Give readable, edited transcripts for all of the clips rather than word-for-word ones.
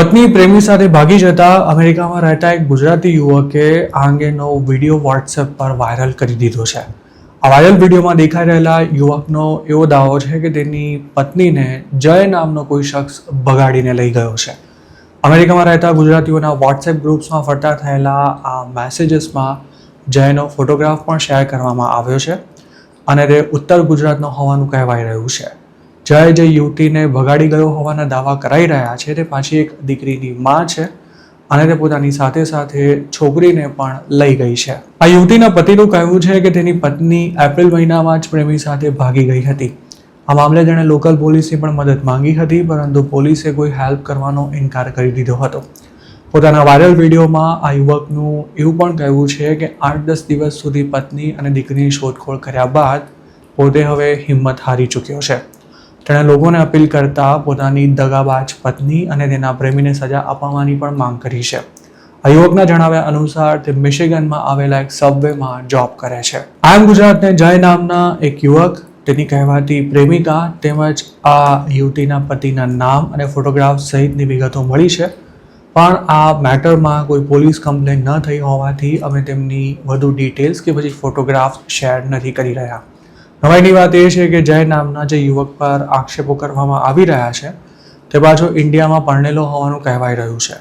પત્ની પ્રેમી સાથે ભાગી જતા અમેરિકામાં રહેતા એક ગુજરાતી યુવકે આ અંગેનો વિડીયો વોટ્સએપ પર વાયરલ કરી દીધો છે. આ વાયરલ વિડીયોમાં દેખાઈ રહેલા યુવકનો એવો દાવો છે કે તેની પત્નીને જય નામનો કોઈ શખ્સ ભગાડીને લઈ ગયો છે. અમેરિકામાં રહેતા ગુજરાતીઓના વોટ્સએપ ગ્રુપ્સમાં ફરતા થયેલા આ મેસેજીસમાં જયનો ફોટોગ્રાફ પણ શેર કરવામાં આવ્યો છે અને તે ઉત્તર ગુજરાતનો હોવાનું કહેવાય રહ્યું છે. જય જે યુવતીને ભગાડી ગયો હોવાના દાવા કરાઈ રહ્યા છે તે પાછી એક દીકરીની માં છે અને તે પોતાની સાથે સાથે છોકરીને પણ લઈ ગઈ છે. આ યુવતીના પતિનું કહેવું છે કે તેની પત્ની એપ્રિલ મહિનામાં જ પ્રેમી સાથે ભાગી ગઈ હતી. આ મામલે તેણે લોકલ પોલીસની પણ મદદ માંગી હતી, પરંતુ પોલીસે કોઈ હેલ્પ કરવાનો ઇનકાર કરી દીધો હતો. પોતાના વાયરલ વિડીયોમાં આ યુવકનું એવું પણ કહેવું છે કે 8-10 દિવસ સુધી પત્ની અને દીકરીની શોધખોળ કર્યા બાદ પોતે હવે હિંમત હારી ચૂક્યો છે. તેણે લોકોને અપીલ કરતા પોતાની દગાબાજ પત્ની અને તેના પ્રેમીને સજા અપાવવાની પણ માંગ કરી છે. આ યુવકના જણાવ્યા અનુસાર તે મિશિગનમાં આવેલા એક સબવેમાં જોબ કરે છે. આમ ગુજરાતને જય નામના એક યુવક, તેની કહેવાતી પ્રેમિકા તેમજ આ યુવતીના પતિના નામ અને ફોટોગ્રાફ સહિતની વિગતો મળી છે, પણ આ મેટરમાં કોઈ પોલીસ કમ્પ્લેન ન થઈ હોવાથી અમે તેમની વધુ ડિટેલ્સ કે પછી ફોટોગ્રાફ શેર નથી કરી રહ્યા. નવાઈની વાત એ છે કે જય નામના જે યુવક પર આક્ષેપો કરવામાં આવી રહ્યા છે તે પાછો ઇન્ડિયામાં પરણેલો હોવાનું કહેવાય રહ્યું છે.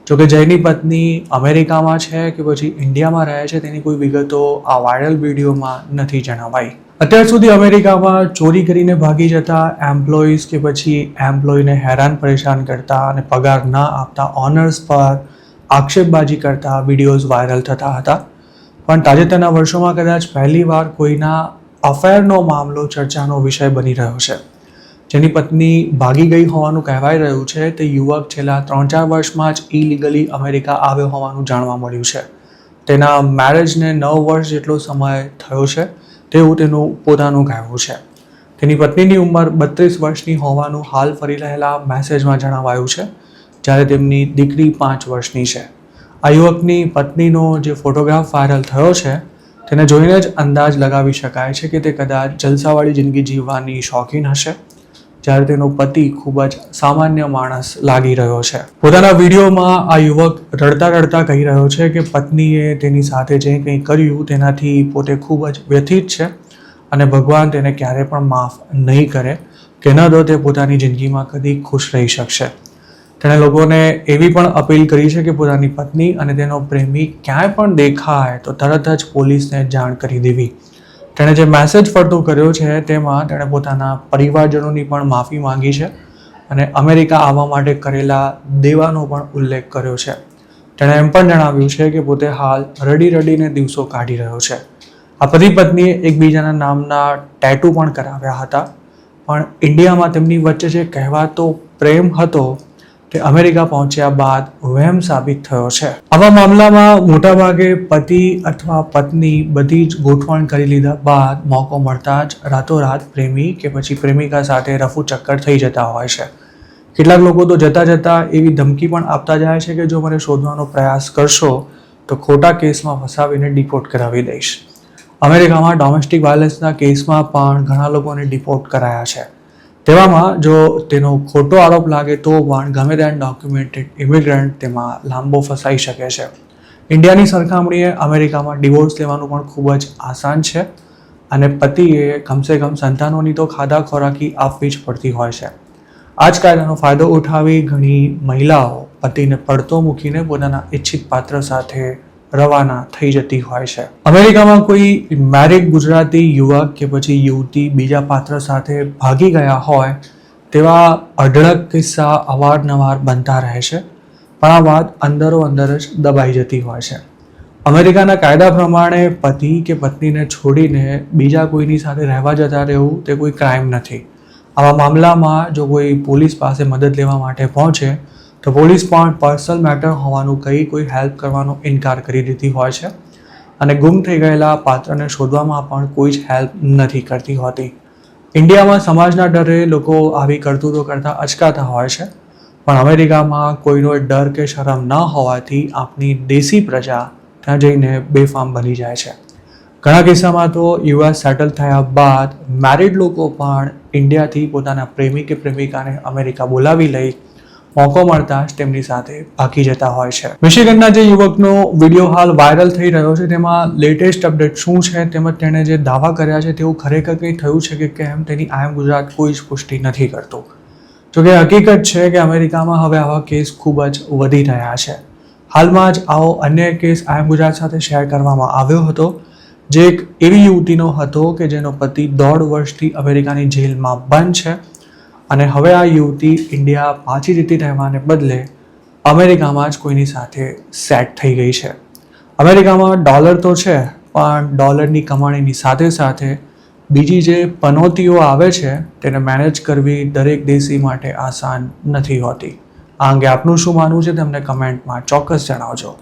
જોકે જયની પત્ની અમેરિકામાં છે કે પછી ઇન્ડિયામાં રહે છે તેની કોઈ વિગતો આ વાયરલ વિડીયોમાં નથી જણાવાઈ. અત્યાર સુધી અમેરિકામાં ચોરી કરીને ભાગી જતા એમ્પ્લોઈઝ કે પછી એમ્પ્લોયને હેરાન પરેશાન કરતા અને પગાર ન આપતા ઓનર્સ પર આક્ષેપબાજી કરતા વિડીયોઝ વાયરલ થતા હતા, પણ તાજેતરના વર્ષોમાં કદાચ પહેલીવાર કોઈના અફેરનો મામલો ચર્ચાનો વિષય બની રહ્યો છે. જેની પત્ની ભાગી ગઈ હોવાનું કહેવાય રહ્યું છે તે યુવક છેલ્લા 3-4 વર્ષમાં જ ઇલીગલી અમેરિકા આવ્યો હોવાનું જાણવા મળ્યું છે. તેના મેરેજને 9 વર્ષ જેટલો સમય થયો છે તેવું તેનું પોતાનું કહેવું છે. તેની પત્નીની ઉંમર 32 વર્ષની હોવાનું હાલ ફરી રહેલા મેસેજમાં જણાવાયું છે, જ્યારે તેમની દીકરી 5 વર્ષની છે. આ યુવકની પત્નીનો જે ફોટોગ્રાફ વાયરલ થયો છે તેને જોઈને જ અંદાજ લગાવી શકાય છે કે તે કદાચ જલસાવાળી જિંદગી જીવવાની શોખીન હશે, જ્યારે તેનો પતિ ખૂબ જ સામાન્ય માણસ લાગી રહ્યો છે. પોતાના વિડીયોમાં આ યુવક રડતા રડતા કહી રહ્યો છે કે પત્નીએ તેની સાથે જે કંઈ કર્યું તેનાથી પોતે ખૂબ જ વ્યથિત છે અને ભગવાન તેને ક્યારે પણ માફ નહીં કરે કે ન તો તે પોતાની જિંદગીમાં કદી ખુશ રહી શકશે. તેણે લોકોને એવી પણ અપીલ કરી છે કે પોતાની પત્ની અને તેનો પ્રેમી ક્યાંય પણ દેખાય તો તરત જ પોલીસને જાણ કરી દેવી. તેણે જે મેસેજ ફરતો કર્યો છે તેમાં તેણે પોતાના પરિવારજનોની પણ માફી માંગી છે અને અમેરિકા આવવા માટે કરેલા દેવાનો પણ ઉલ્લેખ કર્યો છે. તેણે એમ પણ જણાવ્યું છે કે પોતે હાલ રડી રડીને દિવસો કાઢી રહ્યો છે. આ પતિ પત્નીએ એકબીજાના નામના ટેટુ પણ કરાવ્યા હતા, પણ ઇન્ડિયામાં તેમની વચ્ચે જે કહેવાતો પ્રેમ હતો તે અમેરિકા પહોંચ્યા બાદ વહેમ સાબિત થયો છે. આવા મામલામાં મોટાભાગે પતિ અથવા પત્ની બધી જ ગોઠવણ કરી લીધા બાદ મોકો મળતા જ રાતોરાત પ્રેમી કે પછી પ્રેમિકા સાથે રફુ ચક્કર થઈ જતા હોય છે. કેટલાક લોકો તો જતા જતા એવી ધમકી પણ આપતા જાય છે કે જો મને શોધવાનો પ્રયાસ કરશો તો ખોટા કેસમાં ફસાવીને ડિપોર્ટ કરાવી દઈશ. અમેરિકામાં ડોમેસ્ટિક વાયલન્સના કેસમાં પણ ઘણા લોકોને ડિપોર્ટ કરાયા છે. તેવામાં જો તેનો ખોટો આરોપ લાગે તો પણ ગમે તે અનડોક્યુમેન્ટેડ ઇમિગ્રન્ટ તેમાં લાંબો ફસાઈ શકે છે. ઇન્ડિયાની સરખામણીએ અમેરિકામાં ડિવોર્સ લેવાનું પણ ખૂબ જ આસાન છે અને પતિએ કમસે કમ સંતાનોની તો ખાધા ખોરાકી આપવી જ પડતી હોય છે. આ જ કાયદાનો ફાયદો ઉઠાવી ઘણી મહિલાઓ પતિને પડતો મૂકીને પોતાના ઈચ્છિત પાત્ર સાથે રવાના થઈ જતી હોય છે. અમેરિકામાં કોઈ મેરિડ ગુજરાતી યુવક કે પછી યુવતી બીજા પાત્ર સાથે ભાગી ગયા હોય તેવા અઢળક કિસ્સા અવારનવાર બનતા રહે છે, પણ આ વાત અંદરો અંદર જ દબાઈ જતી હોય છે. અમેરિકાના કાયદા પ્રમાણે પતિ કે પત્નીને છોડીને બીજા કોઈની સાથે રહેવા જતા રહેવું તે કોઈ ક્રાઇમ નથી. આવા મામલામાં જો કોઈ પોલીસ પાસે મદદ લેવા માટે પહોંચે તો પોલીસ પણ પર્સનલ મેટર હોવાનું કહી કોઈ હેલ્પ કરવાનો ઇનકાર કરી દેતી હોય છે અને ગુમ થઈ ગયેલા પાત્રને શોધવામાં પણ કોઈ જ હેલ્પ નથી કરતી હોતી. ઇન્ડિયામાં સમાજના ડરે લોકો આવી કરતૂતો કરતા અચકાતા હોય છે, પણ અમેરિકામાં કોઈનો ડર કે શરમ ન હોવાથી આપણી દેશી પ્રજા ત્યાં જઈને બેફામ બની જાય છે. ઘણા કિસ્સામાં તો યુએસ સેટલ થયા બાદ મેરિડ લોકો પણ ઇન્ડિયાથી પોતાના પ્રેમી કે પ્રેમિકાને અમેરિકા બોલાવી લઈ મોકો મળતા જ તેમની સાથે ભાગી જતા હોય છે. મિશિગનના જે યુવકનો વિડીયો હાલ વાયરલ થઈ રહ્યો છે તેમાં લેટેસ્ટ અપડેટ શું છે તેમજ તેણે જે દાવા કર્યા છે તેવું ખરેખર કંઈ થયું છે કે કેમ તેની આઈ એમ ગુજરાત કોઈ જ પુષ્ટિ નથી કરતું. જોકે હકીકત છે કે અમેરિકામાં હવે આવા કેસ ખૂબ જ વધી રહ્યા છે. હાલમાં જ આવો અન્ય કેસ આઈ એમ ગુજરાત સાથે શેર કરવામાં આવ્યો હતો, જે એક એવી યુવતીનો હતો કે જેનો પતિ 1.5 વર્ષથી અમેરિકાની જેલમાં બંધ છે અને હવે આ યુવતી ઇન્ડિયા પાછી જતી રહેવાને બદલે અમેરિકામાં જ કોઈની સાથે સેટ થઈ ગઈ છે. અમેરિકામાં ડોલર તો છે, પણ ડોલરની કમાણીની સાથે સાથે બીજી જે પનોતીઓ આવે છે તેને મેનેજ કરવી દરેક દેશી માટે આસાન નથી હોતી. આ અંગે આપનું શું માનવું છે તેમને કમેન્ટમાં ચોક્કસ જણાવજો.